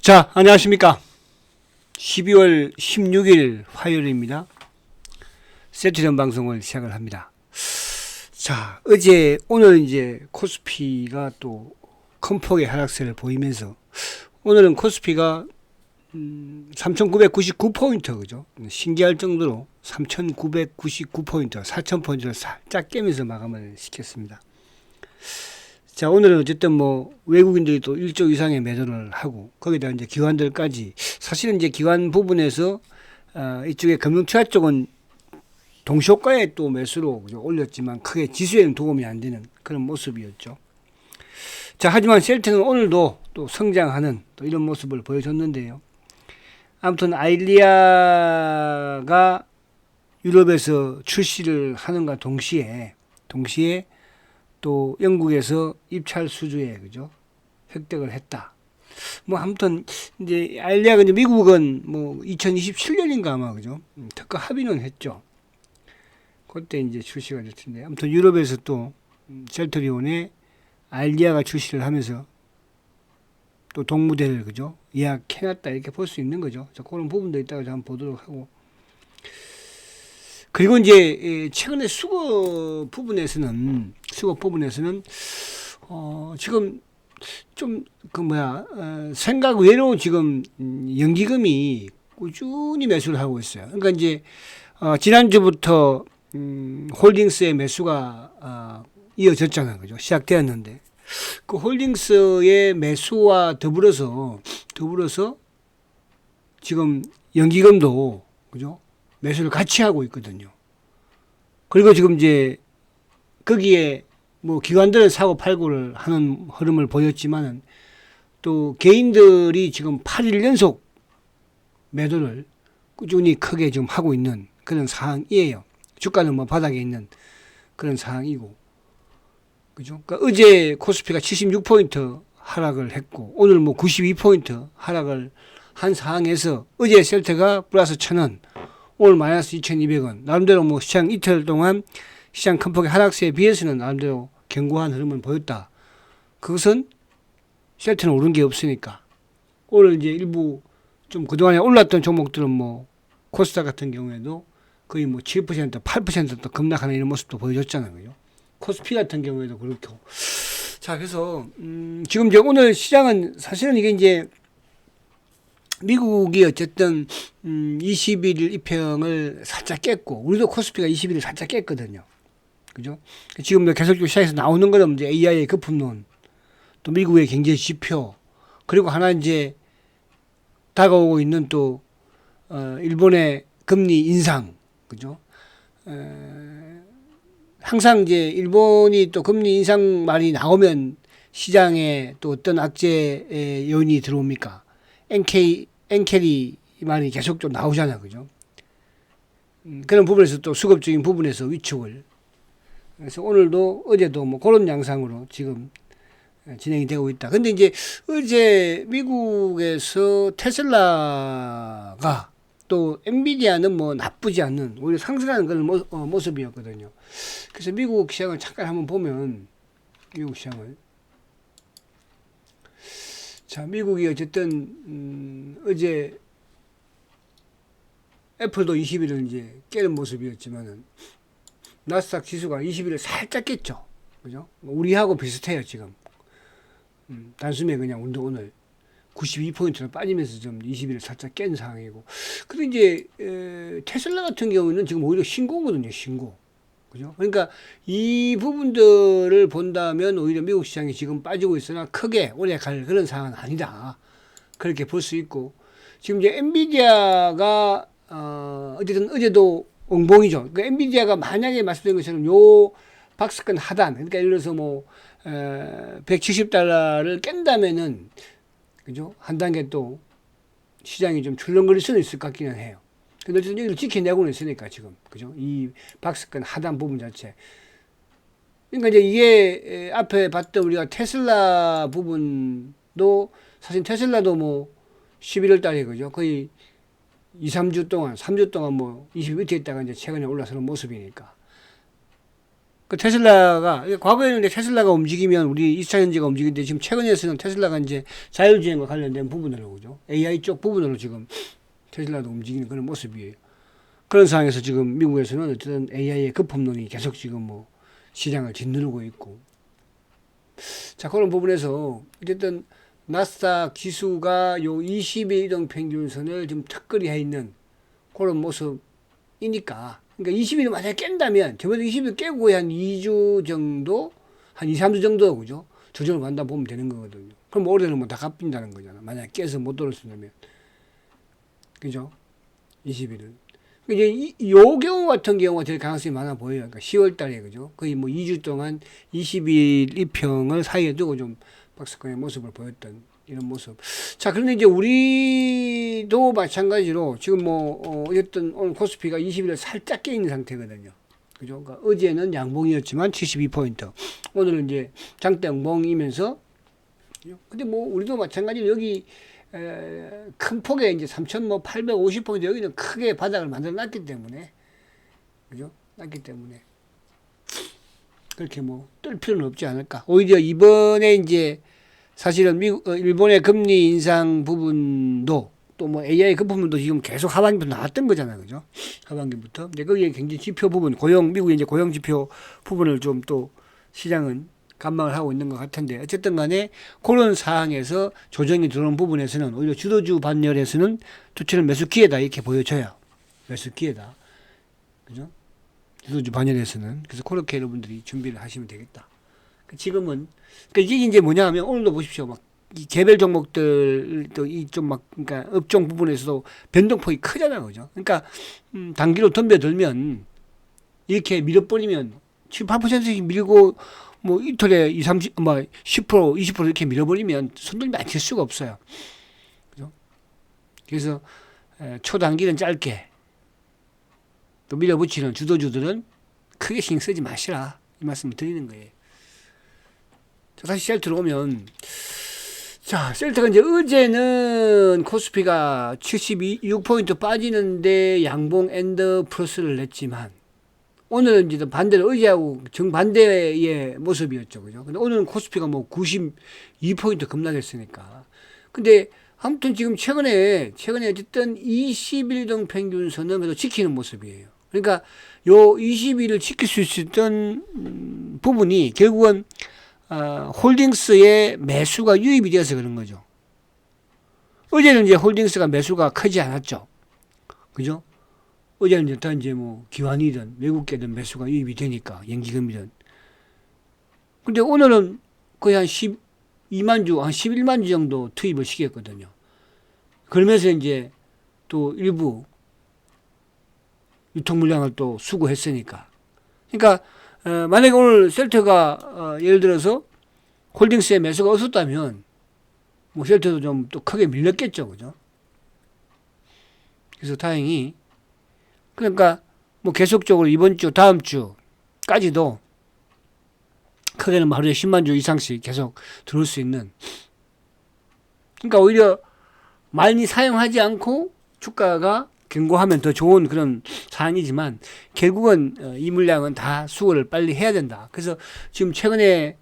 자, 안녕하십니까. 12월 16일 화요일입니다. 세트전 방송을 시작을 합니다. 자, 오늘 이제 코스피가 또 큰 폭의 하락세를 보이면서 오늘은 코스피가 3,999포인트, 그죠? 신기할 정도로 3,999포인트, 4,000포인트를 살짝 깨면서 마감을 시켰습니다. 자, 오늘은 어쨌든 외국인들이 또 1조 이상의 매도를 하고, 거기다 이제 기관들까지, 사실은 이제 기관 부분에서, 이쪽에 금융투자 쪽은 동시효과에 또 매수로 그죠? 올렸지만 크게 지수에는 도움이 안 되는 그런 모습이었죠. 자, 하지만 셀트는 오늘도 또 성장하는 또 이런 모습을 보여줬는데요. 아무튼 아일리아가 유럽에서 출시를 하는가 동시에 또 영국에서 입찰 수주에 그죠? 획득을 했다. 아무튼 이제 아일리아가 이제 미국은 2027년인가 아마 그죠? 특가 합의는 했죠. 그때 이제 출시가 됐는데 아무튼 유럽에서 또 셀트리온에 아일리아가 출시를 하면서 또 동무대를 그죠? 예약해놨다 이렇게 볼 수 있는 거죠. 자, 그런 부분도 이따가 한번 보도록 하고. 그리고 이제 최근에 수거 부분에서는 지금 좀 생각 외로 지금 연기금이 꾸준히 매수를 하고 있어요. 그러니까 이제 지난주부터 홀딩스의 매수가 이어졌잖아요. 그죠? 시작되었는데 그 홀딩스의 매수와 더불어서 지금 연기금도 그죠? 매수를 같이 하고 있거든요. 그리고 지금 이제 거기에 기관들은 사고 팔고를 하는 흐름을 보였지만은 또 개인들이 지금 8일 연속 매도를 꾸준히 크게 좀 하고 있는 그런 상황이에요. 주가는 바닥에 있는 그런 상황이고. 그죠? 그러니까 어제 코스피가 76포인트 하락을 했고 오늘 92포인트 하락을 한 상황에서 어제 셀트가 플러스 1,000원, 오늘 마이너스 2,200원. 나름대로 시장 이틀 동안 시장 큰 폭의 하락세에 비해서는 나름대로 견고한 흐름을 보였다. 그것은 셀트는 오른 게 없으니까. 오늘 이제 일부 좀 그동안에 올랐던 종목들은 코스닥 같은 경우에도 거의 7%, 8% 급락하는 이런 모습도 보여줬잖아요. 그죠? 코스피 같은 경우에도 그렇고. 자, 그래서, 지금 이제 오늘 시장은 사실은 이게 이제 미국이 어쨌든 21일 이평을 살짝 깼고 우리도 코스피가 21일 살짝 깼거든요. 그죠? 지금 계속적으로 시장에서 나오는 거는 이제 AI의 거품론, 또 미국의 경제 지표, 그리고 하나 이제 다가오고 있는 또 일본의 금리 인상, 그죠? 항상 이제 일본이 또 금리 인상 말이 나오면 시장에 또 어떤 악재의 요인이 들어옵니까? 엔캐리 말이 계속 좀 나오잖아요. 그죠? 그런 부분에서 또 수급적인 부분에서 위축을. 그래서 오늘도 어제도 그런 양상으로 지금 진행이 되고 있다. 근데 이제 어제 미국에서 테슬라가 또 엔비디아는 나쁘지 않는 오히려 상승하는 그런 모습이었거든요. 그래서 미국 시장을 잠깐 한번 보면 미국 시장을 자, 미국이 어쨌든 어제 애플도 20일을 이제 깨는 모습이었지만은 나스닥 지수가 20일을 살짝 깼죠. 그죠? 우리하고 비슷해요, 지금. 단숨에 그냥 오늘 92포인트로 빠지면서 좀 20일을 살짝 깬 상황이고. 근데 이제 테슬라 같은 경우는 지금 오히려 신고거든요, 신고. 그죠? 그러니까 이 부분들을 본다면 오히려 미국 시장이 지금 빠지고 있으나 크게 오래 갈 그런 상황은 아니다. 그렇게 볼 수 있고. 지금 이제 엔비디아가 어쨌든 어제도 엉봉이죠. 그러니까 엔비디아가 만약에 말씀드린 것처럼 요 박스권 하단, 그러니까 예를 들어서 $170를 깬다면은 그죠? 한 단계 또 시장이 좀 출렁거릴 수는 있을 것 같기는 해요. 근데 어쨌든 여기를 지켜내고는 있으니까 지금 그죠? 이 박스권 하단 부분 자체. 그러니까 이제 이게 앞에 봤던 우리가 테슬라 부분도 사실 테슬라도 11월 달에 그죠? 거의 2, 3주 동안 20일 밑에 있다가 이제 최근에 올라서는 모습이니까. 그 테슬라가 과거에는 이제 테슬라가 움직이면 우리 2차 전지가 움직이는데 지금 최근에서는 테슬라가 이제 자율주행과 관련된 부분으로 그죠? AI 쪽 부분으로 지금 테슬라도 움직이는 그런 모습이에요. 그런 상황에서 지금 미국에서는 어쨌든 AI의 급품론이 계속 지금 뭐 시장을 짓누르고 있고. 자, 그런 부분에서 어쨌든 나스닥 지수가 요 20일 이동 평균선을 좀 턱걸이 해 있는 그런 모습이니까. 그러니까 20일을 만약에 깬다면, 저번에 20일 깨고 한 2주 정도, 한 2, 3주 정도, 그죠? 조정을 받다 보면 되는 거거든요. 그럼 올해는 뭐 다 갚인다는 거잖아. 만약에 깨서 못 돌아선다면. 그죠? 21을. 이제 요 경우 같은 경우가 제일 가능성이 많아 보여요. 그러니까 10월 달에, 그죠? 거의 뭐 2주 동안 20일 입평을 사이에 두고 좀 박스권의 모습을 보였던 이런 모습. 자, 그런데 이제 우리도 마찬가지로 지금 뭐, 어쨌든 오늘 코스피가 20일을 살짝 깨 있는 상태거든요. 그죠? 그러니까 어제는 양봉이었지만 72포인트. 오늘은 이제 장대양봉이면서, 근데 뭐, 우리도 마찬가지로 여기, 큰 폭에 이제 3,850포인트 여기는 크게 바닥을 만들어 놨기 때문에, 그죠? 놨기 때문에. 그렇게 뭐, 뜰 필요는 없지 않을까. 오히려 이번에 이제, 사실은 일본의 금리 인상 부분도 또 뭐 AI 그 부분도 지금 계속 하반기부터 나왔던 거잖아요. 그죠? 하반기부터. 근데 거기에 굉장히 지표 부분, 미국의 이제 고용 지표 부분을 좀 또 시장은 관망을 하고 있는 것 같은데 어쨌든 간에 그런 상황에서 조정이 들어온 부분에서는 오히려 주도주 반열에서는 투치는 매수 기회다 이렇게 보여져요. 매수 기회다. 그죠? 주도주 반열에서는. 그래서 그렇게 여러분들이 준비를 하시면 되겠다. 지금은 그러니까 이게 이제 뭐냐 하면 오늘도 보십시오. 막 이 개별 종목들 또 이 좀 막 그러니까 업종 부분에서도 변동폭이 크잖아요. 그죠? 그러니까 단기로 덤벼들면 이렇게 밀어버리면 7, 8%씩 밀고 뭐 이틀에 2, 30, 뭐 10%, 20% 이렇게 밀어버리면 손들면 안 칠 수가 없어요. 그죠? 그래서 초단기는 짧게 또 밀어붙이는 주도주들은 크게 신경 쓰지 마시라 이 말씀을 드리는 거예요. 자, 다시 셀 들어오면 자, 셀트가 이제 어제는 코스피가 76포인트 빠지는데 양봉 앤더 플러스를 냈지만 오늘은 이제 반대로 어제하고 정반대의 모습이었죠. 그죠? 근데 오늘은 코스피가 뭐 92포인트 급락했으니까. 근데 아무튼 지금 최근에 어쨌든 21동 평균선은 그래도 지키는 모습이에요. 그러니까 요 20일을 지킬 수 있었던 부분이 결국은 홀딩스의 매수가 유입이 되어서 그런 거죠. 어제는 이제 홀딩스가 매수가 크지 않았죠. 그죠? 어제는 이제 다 이제 뭐 기관이든 외국계든 매수가 유입이 되니까 연기금이든. 근데 오늘은 거의 한 12만 주, 한 11만 주 정도 투입을 시켰거든요. 그러면서 이제 또 일부 유통 물량을 또 수거했으니까. 그러니까 만약에 오늘 셀트가 예를 들어서 홀딩스의 매수가 없었다면 뭐 셀트도 좀 또 크게 밀렸겠죠. 그죠? 그래서 다행히 그러니까 뭐 계속적으로 이번 주 다음 주까지도 크게는 하루에 10만 주 이상씩 계속 들어올 수 있는 그러니까 오히려 많이 사용하지 않고 주가가 견고하면 더 좋은 그런 사항이지만 결국은 이 물량은 다 수거를 빨리 해야 된다. 그래서 지금 최근에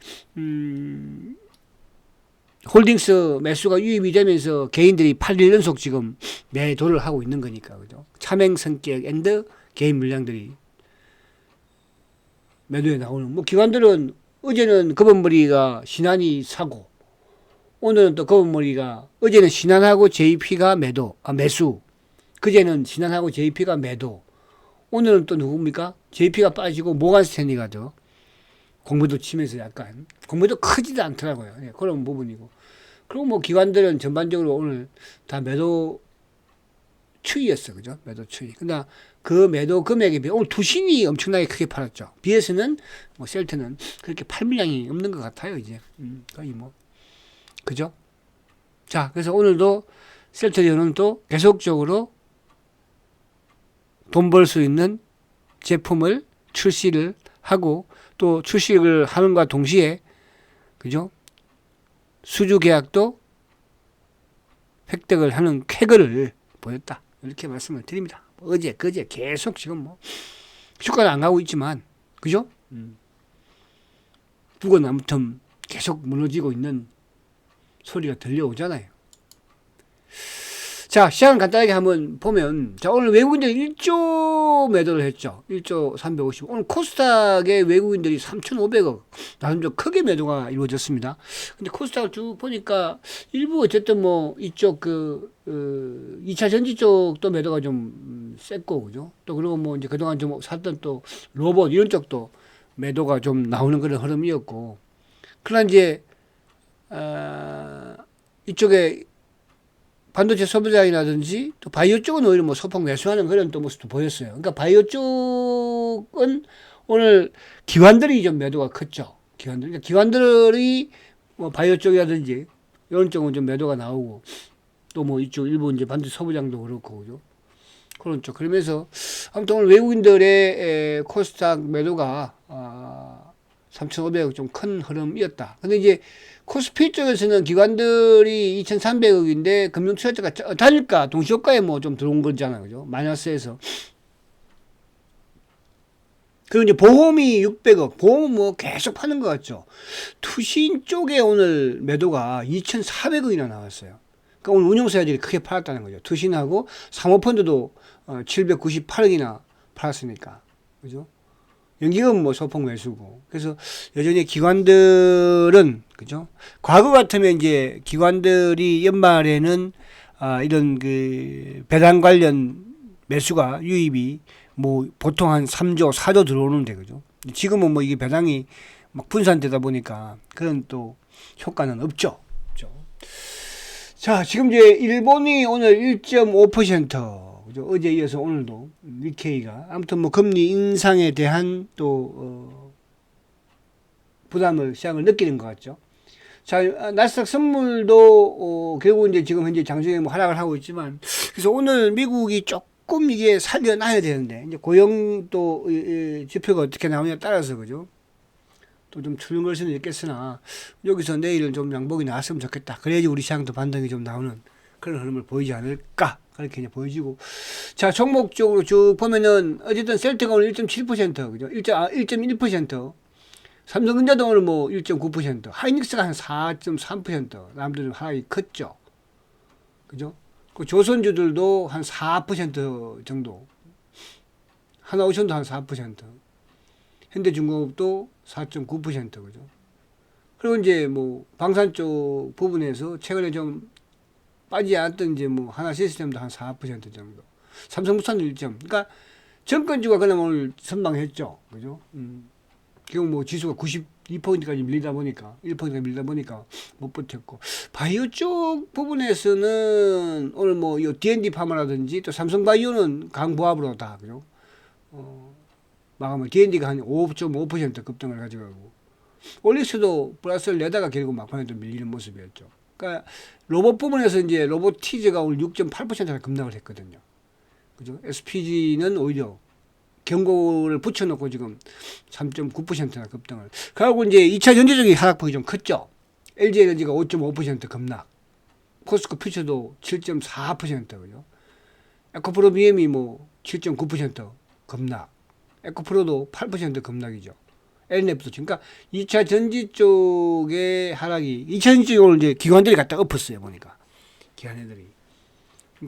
홀딩스 매수가 유입이 되면서 개인들이 8일 연속 지금 매도를 하고 있는 거니까 그죠? 차맹 성격 앤드 개인 물량들이 매도에 나오는 뭐 기관들은 어제는 검은머리가 신한이 사고 오늘은 또 검은머리가 어제는 신한하고 JP가 매수 그제는 신한하고 JP가 매도. 오늘은 또 누굽니까? JP가 빠지고 모간스탠리가 더 공매도 치면서 약간 공매도 크지도 않더라고요. 네, 그런 부분이고. 그리고 뭐 기관들은 전반적으로 오늘 다 매도 추이였어, 그죠? 매도 추이. 그러나 그 매도 금액에 비해 오늘 투신이 엄청나게 크게 팔았죠. 비해서는 뭐 셀트는 그렇게 팔 물량이 없는 것 같아요, 이제. 거의 뭐 그죠? 자, 그래서 오늘도 셀트리온은 또 계속적으로 돈 벌 수 있는 제품을 출시를 하고 또 출시를 하는과 동시에 그죠? 수주 계약도 획득을 하는 쾌거를 보였다. 이렇게 말씀을 드립니다. 어제 그제 계속 지금 뭐 주가는 안 가고 있지만 그죠? 북은 아무튼 계속 무너지고 있는 소리가 들려오잖아요. 자, 시장을 간단하게 한번 보면, 자, 오늘 외국인들이 1조 매도를 했죠. 1조 350. 오늘 코스닥의 외국인들이 3,500억. 나름 좀 크게 매도가 이루어졌습니다. 근데 코스닥을 쭉 보니까 일부 어쨌든 뭐 이쪽 2차 전지 쪽도 매도가 좀 셌고, 그죠? 또 그리고 뭐 이제 그동안 좀 샀던 또 로봇 이런 쪽도 매도가 좀 나오는 그런 흐름이었고. 그러나 이제, 이쪽에 반도체 소비자이라든지 또 바이오 쪽은 오히려 뭐 소폭 매수하는 그런 또 모습도 보였어요. 그러니까 바이오 쪽은 오늘 기관들이 좀 매도가 컸죠. 기관들. 그러니까 기관들이 뭐 바이오 쪽이라든지 이런 쪽은 좀 매도가 나오고 또 뭐 이쪽 일본 이제 반도체 소비장도 그렇고 그죠. 그런 쪽. 그러면서 아무튼 오늘 외국인들의 코스닥 매도가 3,500억 좀 큰 흐름이었다. 근데 이제 코스피 쪽에서는 기관들이 2,300억인데 금융투자자가 단일가 동시효과에 뭐 좀 들어온 거잖아요. 그죠? 마이너스에서. 그리고 이제 보험이 600억. 보험은 뭐 계속 파는 것 같죠. 투신 쪽에 오늘 매도가 2,400억이나 나왔어요. 그러니까 오늘 운용사들이 크게 팔았다는 거죠. 투신하고 사모펀드도 798억이나 팔았으니까. 그죠? 연기금 뭐 소폭 매수고. 그래서 여전히 기관들은, 그죠? 과거 같으면 이제 기관들이 연말에는, 이런 그 배당 관련 매수가 유입이 뭐 보통 한 3조, 4조 들어오는데, 그죠? 지금은 뭐 이게 배당이 막 분산되다 보니까 그런 또 효과는 없죠. 그죠? 자, 지금 이제 일본이 오늘 1.5%, 그죠? 어제 이어서 오늘도 니케이가 아무튼 뭐 금리 인상에 대한 또 부담을 시장을 느끼는 것 같죠. 자, 나스닥 선물도 결국 이제 지금 현재 장중에 뭐 하락을 하고 있지만, 그래서 오늘 미국이 조금 이게 살려놔야 되는데 이제 고용 또 지표가 어떻게 나오냐에 따라서 그죠. 또 좀 출렁거릴 수는 있겠으나 여기서 내일은 좀 양복이 나왔으면 좋겠다. 그래야지 우리 시장도 반등이 좀 나오는 그런 흐름을 보이지 않을까. 그렇게 이제 보여지고. 자, 종목적으로 쭉 보면은, 어쨌든 셀트가 오늘 1.7%, 그죠? 1.1%. 삼성전자도 오늘 뭐 1.9%. 하이닉스가 한 4.3%. 남들은 하락이 컸죠. 그죠? 그 조선주들도 한 4% 정도. 하나오션도 한 4%. 현대중공업도 4.9%, 그죠? 그리고 이제 뭐 방산 쪽 부분에서 최근에 좀 빠지지 않았던 이제 뭐 하나 시스템도 한 4% 정도. 삼성물산도 1점. 그러니까 정권주가 그냥 오늘 선방했죠. 그죠? 결국 뭐 지수가 92%까지 밀리다 보니까 1%까지 밀리다 보니까 못 버텼고. 바이오 쪽 부분에서는 오늘 뭐 이 D&D 파마라든지 또 삼성바이오는 강보합으로 다 그죠? 마감을 D&D가 한 5.5% 급등을 가져가고 올릭스도 플러스를 내다가 결국 막판에 또 밀리는 모습이었죠. 그러니까 로봇 부분에서 이제 로보티즈가 오늘 6.8%나 급락을 했거든요. 그죠? SPG는 오히려 경고를 붙여놓고 지금 3.9%나 급등을. 그리고 이제 2차 전지적인 하락폭이 좀 컸죠. LG에너지가 5.5% 급락. 포스코 퓨처도 7.4% 그죠? 에코프로비엠이 뭐 7.9% 급락. 에코프로도 8% 급락이죠. LNF도 지금. 그러니까 2차 전지 쪽의 하락이 2차 전지 쪽에 오늘 이제 기관들이 갖다 엎었어요. 보니까 기관들이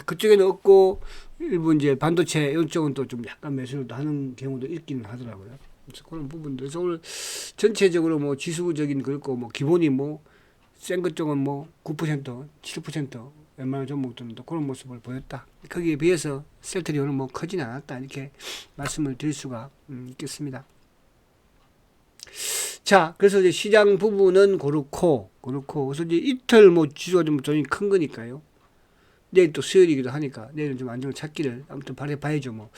그쪽에는 없고 일부 이제 반도체 이쪽은 또 좀 약간 매수를 하는 경우도 있기는 하더라고요. 그래서 그런 부분들. 그래서 오늘 전체적으로 뭐 지수적인 그렇고 뭐 기본이 뭐 센 것 쪽은 뭐 9%, 7% 웬만한 종목들은 또 그런 모습을 보였다. 거기에 비해서 셀트리 오늘 뭐 커지는 않았다. 이렇게 말씀을 드릴 수가 있겠습니다. 자, 그래서 이제 시장 부분은 그렇고, 그래서 이제 이틀 뭐 지수가 좀 돈이 큰 거니까요. 내일 또 수요일이기도 하니까 내일은 좀 안정을 찾기를 아무튼 바라봐야죠 뭐.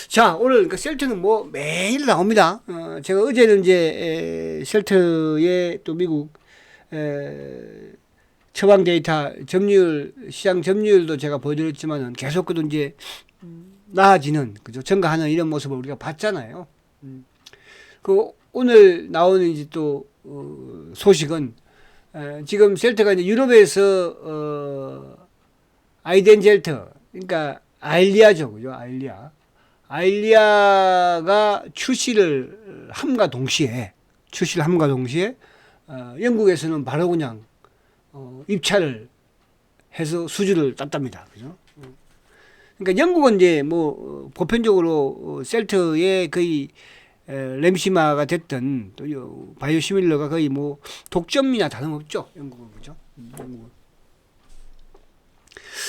자, 오늘 그러니까 셀트는 뭐 매일 나옵니다. 제가 어제는 이제 셀트의 또 미국 처방 데이터 점유율 시장 점유율도 제가 보여드렸지만은 계속 그도 이제 나아지는 그죠 증가하는 이런 모습을 우리가 봤잖아요. 그 오늘 나오는 이제 또 소식은 지금 셀트가 이제 유럽에서 아이덴젤트 그러니까 아일리아죠, 그죠? 아일리아가 출시를 함과 동시에 출시를 함과 동시에 영국에서는 바로 그냥 입찰을 해서 수주를 땄답니다. 그죠? 그러니까 영국은 이제 뭐 보편적으로 셀트의 거의 램시마가 됐던 또 바이오시밀러가 거의 뭐 독점이나 다름없죠. 영국은. 그죠? 영국은.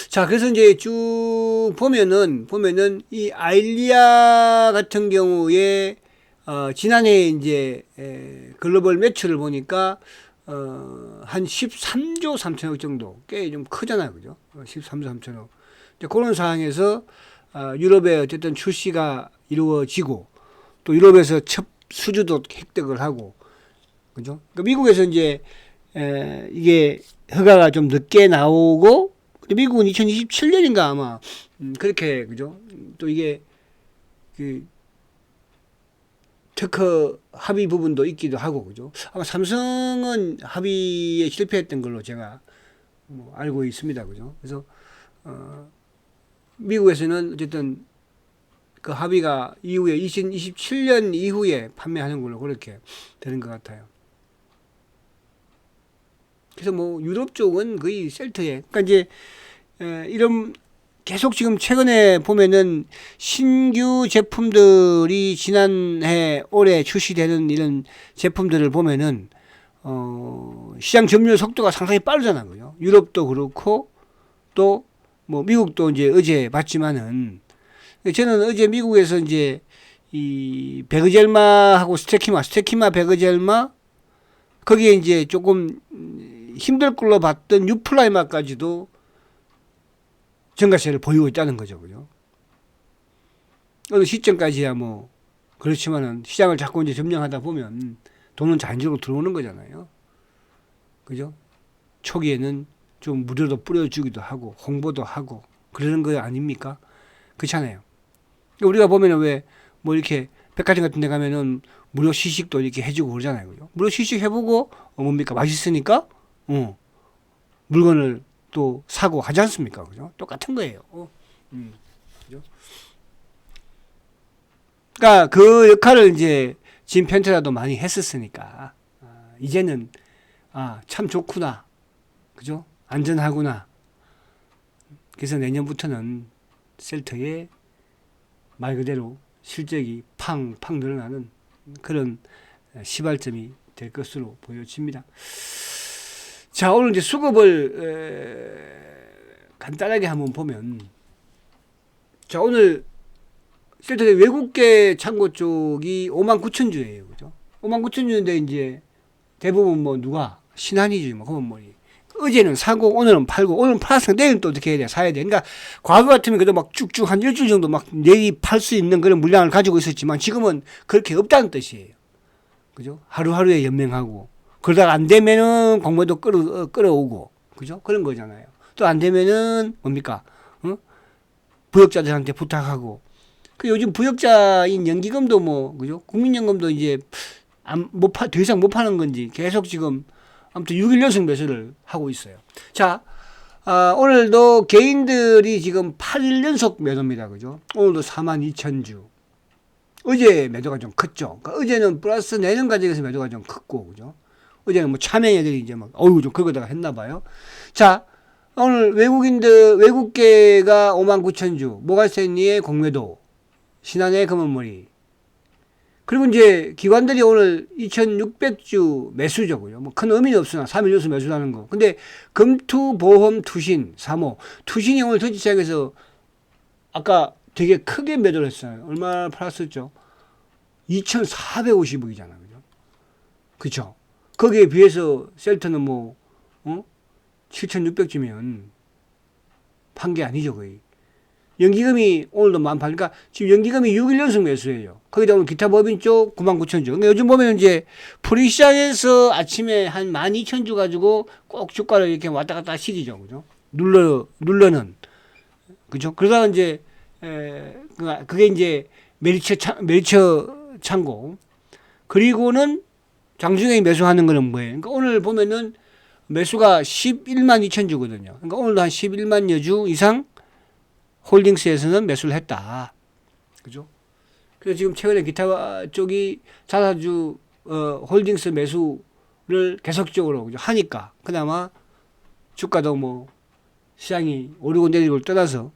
자, 그래서 이제 쭉 보면은 이 아일리아 같은 경우에 지난해 이제 글로벌 매출을 보니까 한 13조 3천억 정도, 꽤 좀 크잖아요. 그죠? 13조 3천억. 이제 그런 상황에서 유럽에 어쨌든 출시가 이루어지고 또 유럽에서 첫 수주도 획득을 하고, 그죠? 그러니까 미국에서 이제 이게 허가가 좀 늦게 나오고, 미국은 2027년인가 아마 그렇게, 그죠? 또 이게 그 특허 합의 부분도 있기도 하고, 그죠? 아마 삼성은 합의에 실패했던 걸로 제가 뭐 알고 있습니다. 그죠? 그래서 미국에서는 어쨌든 그 합의가 이후에 2027년 이후에 판매하는 걸로 그렇게 되는 것 같아요. 그래서 뭐 유럽 쪽은 거의 셀트에, 그러니까 이제 이런 계속 지금 최근에 보면은 신규 제품들이 지난해 올해 출시되는 이런 제품들을 보면은 시장 점유율 속도가 상당히 빠르잖아요. 유럽도 그렇고 또 뭐 미국도 이제 어제 봤지만은, 저는 어제 미국에서 이제 이 베그젤마하고 스테키마 베그젤마 거기에 이제 조금 힘들 걸로 봤던 유플라이마까지도 증가세를 보이고 있다는 거죠. 그죠? 어느 시점까지야 뭐 그렇지만은 시장을 자꾸 이제 점령하다 보면 돈은 자연적으로 들어오는 거잖아요. 그죠? 초기에는 좀 무료로 뿌려주기도 하고 홍보도 하고 그러는 거 아닙니까? 그렇잖아요. 우리가 보면은 왜 뭐 이렇게 백화점 같은 데 가면은 무료 시식도 이렇게 해주고 그러잖아요. 그죠? 무료 시식 해보고 뭡니까? 맛있으니까 물건을 또 사고 하지 않습니까? 그죠? 똑같은 거예요. 그죠? 그러니까 그 역할을 이제 짐 펜트라도 많이 했었으니까 이제는 참 좋구나. 그죠? 안전하구나. 그래서 내년부터는 셀트의 말 그대로 실적이 팡팡 늘어나는 그런 시발점이 될 것으로 보여집니다. 자, 오늘 이제 수급을 간단하게 한번 보면, 자, 오늘 셀트의 외국계 창고 쪽이 59,000주예요. 그죠? 59,000주인데 이제 대부분 뭐 누가 신한이죠. 뭐 그건 뭐 어제는 사고 오늘은 팔고, 오늘은 팔았으니까 내일은 또 어떻게 해야 돼? 사야 돼. 그러니까 과거 같으면 그래도 막 쭉쭉 한 일주일 정도 막 내일 팔 수 있는 그런 물량을 가지고 있었지만 지금은 그렇게 없다는 뜻이에요. 그죠? 하루하루에 연명하고, 그러다가 안 되면은 공모도 끌어오고, 그죠? 그런 거잖아요. 또 안 되면은 뭡니까? 부역자들한테 부탁하고. 그 요즘 부역자인 연기금도 뭐, 그죠? 국민연금도 이제 더 이상 못 파는 건지 계속 지금 아무튼 6일 연속 매수를 하고 있어요. 자, 오늘도 개인들이 지금 8일 연속 매도입니다. 그죠? 오늘도 42,000주. 어제 매도가 좀 컸죠. 그러니까 어제는 플러스 내년 가정에서 매도가 좀 컸고, 그죠? 어제는 뭐 차명애들이 이제 막, 좀 그거다가 했나 봐요. 자, 오늘 외국계가 59,000주, 모가센리의 공매도, 신한의 검은머리. 그리고 이제 기관들이 오늘 2,600주 매수죠. 그죠? 뭐 큰 의미는 없으나 3일 연속 매수하는 거. 근데 금투, 보험, 투신, 사모. 투신이 오늘 전체 시장에서 아까 되게 크게 매도를 했어요. 얼마 팔았었죠? 2,450억이잖아. 그죠? 그쵸? 거기에 비해서 셀트는 뭐, 7,600주면 판 게 아니죠, 거의. 연기금이 오늘도 18,000, 그러니까 지금 연기금이 6일 연속 매수예요. 거기다 오늘 기타 법인 쪽 99,000주. 그러니까 요즘 보면 이제 프리시장에서 아침에 한 12,000주 가지고 꼭 주가를 이렇게 왔다 갔다 시키죠. 그죠? 눌러는. 그죠? 그러다가 이제, 그게 이제 메리처 창고. 그리고는 장중에 매수하는 거는 뭐예요? 그러니까 오늘 보면은 매수가 11만 2천 주거든요. 그러니까 오늘도 한 11만여 주 이상 홀딩스에서는 매수를 했다. 그죠? 그래서 지금 최근에 기타 쪽이 자사주 홀딩스 매수를 계속적으로 하니까 그나마 주가도 뭐 시장이 오르고 내리고를 떠나서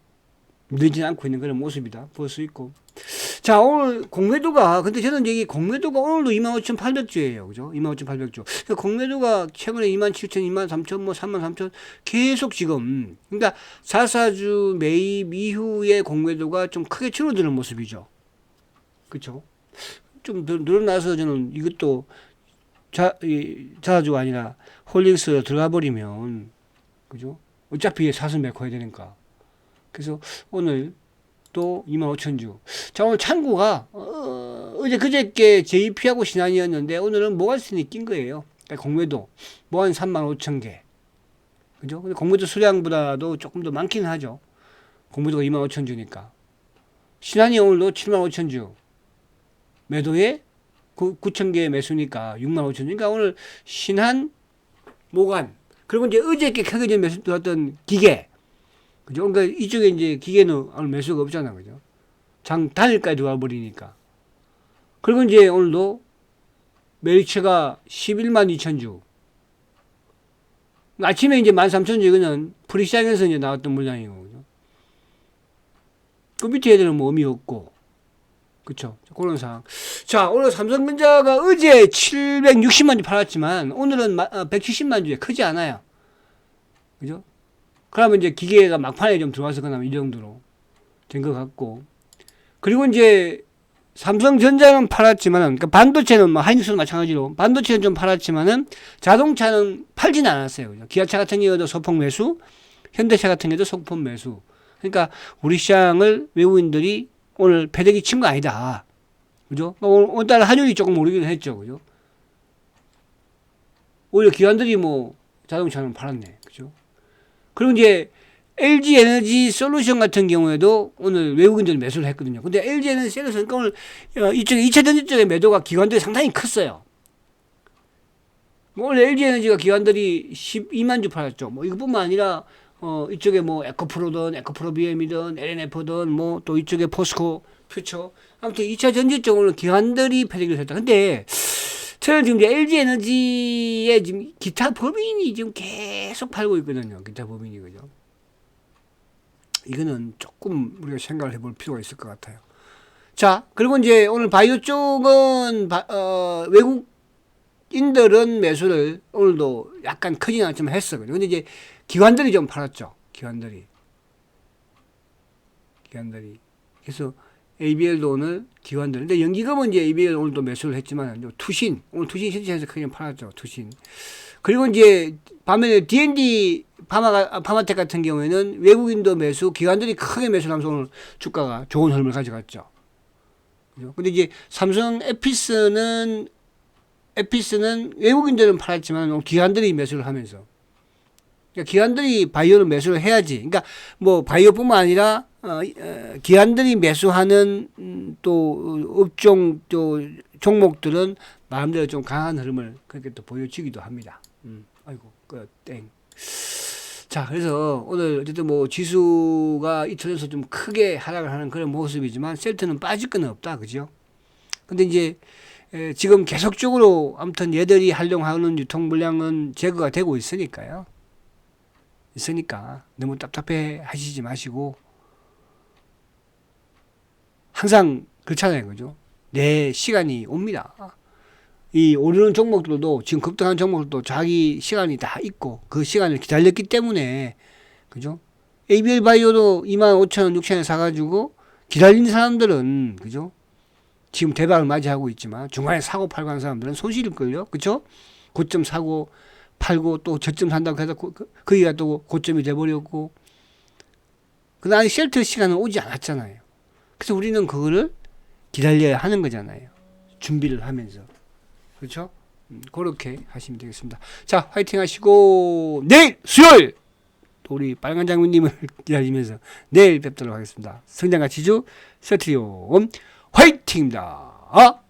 늘지 않고 있는 그런 모습이다 볼 수 있고. 자, 오늘 공매도가, 근데 저는 여기 공매도가 오늘도 25,800주예요. 그죠? 25,800주. 공매도가 최근에 27,000, 23,000, 뭐 33,000 계속 지금, 그러니까 4사주 매입 이후에 공매도가 좀 크게 줄어드는 모습이죠. 그쵸? 좀 늘어나서 저는 이것도 자사주가 아니라 홀딩스로 들어가 버리면, 그죠? 어차피 사서 메꿔야 되니까. 그래서 오늘 또 25,000주. 자, 오늘 창구가 어제 그저께 JP하고 신한이었는데 오늘은 모아스니 낀 거예요. 그러니까 공매도 모한 35,000개. 그죠? 근데 공매도 수량보다도 조금 더 많긴 하죠. 공매도가 25,000주니까. 신한이 오늘도 75,000주. 매도에 9,000개 매수니까 65,000주. 그러니까 오늘 신한, 모간. 그리고 이제 어저께 크게 전 매수 들어왔던 기계. 그죠? 그러니까 이쪽에 이제 기계는 오늘 매수가 없잖아. 그죠? 장 단일까지 들어와 버리니까. 그리고 이제 오늘도 매일치가 112,000주. 아침에 이제 13,000주 이거는 프리시장에서 이제 나왔던 물량이고. 그죠? 그 밑에 애들은 뭐 의미 없고. 그쵸? 그런 상황. 자, 오늘 삼성전자가 어제 760만 주 팔았지만 오늘은 170만 주에 크지 않아요. 그죠? 그러면 이제 기계가 막판에 좀 들어와서 그나마 이 정도로 된 것 같고. 그리고 이제 삼성전자는 팔았지만은, 그러니까 반도체는 뭐 하이닉스도 마찬가지로 반도체는 좀 팔았지만은 자동차는 팔지는 않았어요. 그죠? 기아차 같은 경우도 소폭 매수, 현대차 같은 경우도 소폭 매수. 그러니까 우리 시장을 외국인들이 오늘 패대기 친 거 아니다. 그죠? 오늘따라 환율이 조금 오르긴 했죠. 그죠? 오히려 기관들이 뭐 자동차는 팔았네. 그죠? 그리고 이제 LG 에너지 솔루션 같은 경우에도 오늘 외국인들이 매수를 했거든요. 근데 LG 에너지 솔루션, 그러니까 오늘 이쪽에 2차 전지 쪽의 매도가 기관들이 상당히 컸어요. 뭐 오늘 LG 에너지가 기관들이 12만 주 팔았죠. 뭐 이것뿐만 아니라 이쪽에 뭐 에코프로든 에코프로 BM이든 LNF든 뭐 또 이쪽에 포스코 퓨처, 아무튼 2차 전지 쪽으로 기관들이 패대기를 했다. 근데 저는 지금 이제 LG 에너지의 지금 기타 법인이 지금 계속 팔고 있거든요. 기타 법인이. 그죠? 이거는 조금 우리가 생각을 해볼 필요가 있을 것 같아요. 자, 그리고 이제 오늘 바이오 쪽은 외국인들은 매수를 오늘도 약간 크진 않지만 했어요. 근데 이제 기관들이 좀 팔았죠. 기관들이. 그래서 ABL도 오늘 기관들. 근데 연기금은 이제 ABL 오늘도 매수를 했지만, 투신. 오늘 투신 실제에서 크게 팔았죠. 투신. 그리고 이제 반면에 D&D 파마텍 같은 경우에는 외국인도 매수, 기관들이 크게 매수를 하면서 오늘 주가가 좋은 흐름을 가져갔죠. 그죠? 근데 이제 삼성 에피스는 외국인들은 팔았지만 기관들이 매수를 하면서. 그러니까 기관들이 바이오를 매수를 해야지. 그러니까 뭐 바이오뿐만 아니라 기관들이 매수하는 또 업종 또 종목들은 마음대로 좀 강한 흐름을 그렇게 또 보여주기도 합니다. 아이고 땡. 자, 그래서 오늘 어쨌든 뭐 지수가 이틀에서 좀 크게 하락을 하는 그런 모습이지만 셀트는 빠질 건 없다, 그죠? 근데 이제 지금 계속적으로 아무튼 얘들이 활용하는 유통 물량은 제거가 되고 있으니까 너무 답답해 하시지 마시고 항상 그렇잖아요, 그죠? 내 시간이 옵니다. 이 오르는 종목들도 지금 급등한 종목들도 자기 시간이 다 있고 그 시간을 기다렸기 때문에, 그죠? ABL 바이오도 25,000원, 6,000원 사가지고 기다린 사람들은, 그죠? 지금 대박을 맞이하고 있지만 중간에 사고 팔고 하는 사람들은 손실일걸요, 그죠? 고점 사고 팔고 또 저점 산다고 해서 거기가 또 고점이 돼버렸고, 그다음에 셀트 시간은 오지 않았잖아요. 그래서 우리는 그거를 기다려야 하는 거잖아요. 준비를 하면서. 그렇죠? 그렇게 하시면 되겠습니다. 자, 화이팅 하시고 내일 수요일 또 우리 빨간 장군님을 기다리면서 내일 뵙도록 하겠습니다. 성장과 지주 서트리온 화이팅입니다.